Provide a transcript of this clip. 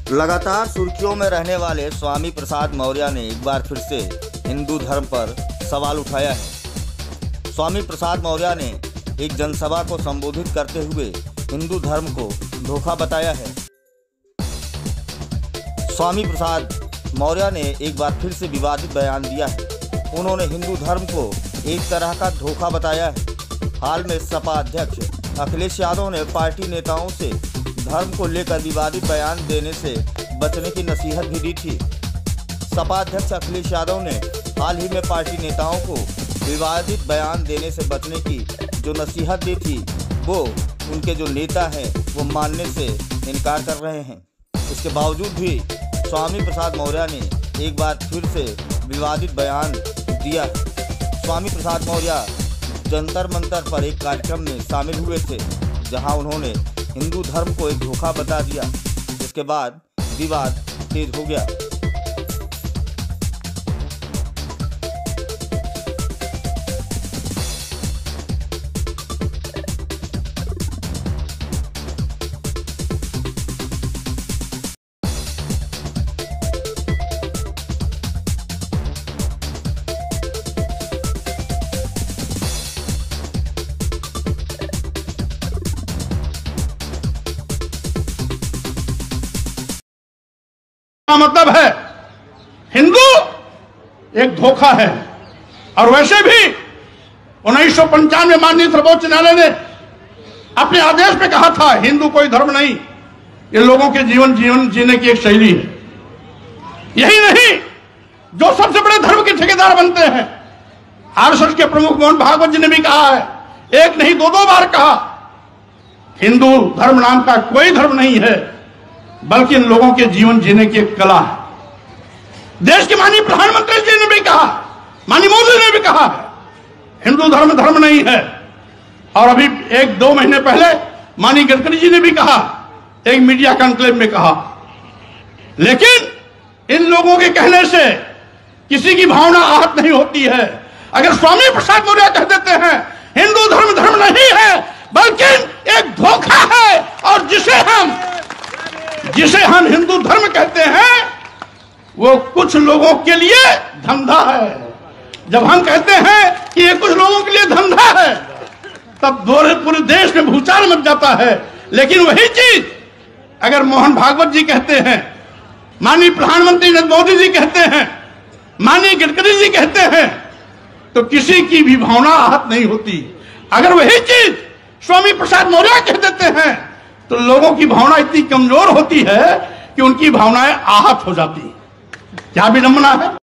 लगातार सुर्खियों में रहने वाले स्वामी प्रसाद मौर्य ने एक बार फिर से हिंदू धर्म पर सवाल उठाया है। स्वामी प्रसाद मौर्य ने एक जनसभा को संबोधित करते हुए हिंदू धर्म को धोखा बताया है। स्वामी प्रसाद मौर्य ने एक बार फिर से विवादित बयान दिया है। उन्होंने हिंदू धर्म को एक तरह का धोखा बताया है। हाल में सपा अध्यक्ष अखिलेश यादव ने पार्टी नेताओं से धर्म को लेकर विवादित बयान देने से बचने की नसीहत भी दी थी। सपा अध्यक्ष अखिलेश यादव ने हाल ही में पार्टी नेताओं को विवादित बयान देने से बचने की जो नसीहत दी थी, वो उनके जो नेता हैं वो मानने से इनकार कर रहे हैं। इसके बावजूद भी स्वामी प्रसाद मौर्य ने एक बार फिर से विवादित बयान दिया है। स्वामी प्रसाद मौर्य जंतर मंतर पर एक कार्यक्रम में शामिल हुए थे, जहां उन्होंने हिंदू धर्म को एक धोखा बता दिया, जिसके बाद विवाद तेज हो गया। मतलब है हिंदू एक धोखा है। और वैसे भी 1995 में माननीय सर्वोच्च न्यायालय ने अपने आदेश में कहा था, हिंदू कोई धर्म नहीं, ये लोगों के जीवन जीने की एक शैली है। यही नहीं, जो सबसे बड़े धर्म के ठेकेदार बनते हैं, आरएसएस के प्रमुख मोहन भागवत जी ने भी कहा है, एक नहीं दो बार कहा, हिंदू धर्म नाम का कोई धर्म नहीं है, बल्कि इन लोगों के जीवन जीने की एक कला है। देश के माननीय प्रधानमंत्री जी ने भी कहा, माननीय मोदी ने भी कहा, हिंदू धर्म नहीं है। और अभी 1-2 महीने पहले माननीय गडकरी जी ने भी कहा, एक मीडिया कॉन्क्लेव में कहा। लेकिन इन लोगों के कहने से किसी की भावना आहत नहीं होती है। अगर स्वामी प्रसाद मौर्य कह देते हैं हिंदू धर्म नहीं है, बल्कि एक धोखा है, और जिसे हम हिंदू धर्म कहते हैं, वो कुछ लोगों के लिए धंधा है। जब हम कहते हैं कि ये कुछ लोगों के लिए धंधा है, तब पूरे देश में भूचाल मच जाता है। लेकिन वही चीज अगर मोहन भागवत जी कहते हैं, माननीय प्रधानमंत्री नरेंद्र मोदी जी कहते हैं, माननीय गडकरी जी कहते हैं, तो किसी की भी भावना आहत नहीं होती। अगर वही चीज स्वामी प्रसाद मौर्य कह देते हैं, तो लोगों की भावना इतनी कमजोर होती है कि उनकी भावनाएं आहत हो जाती है। क्या विडंबना है।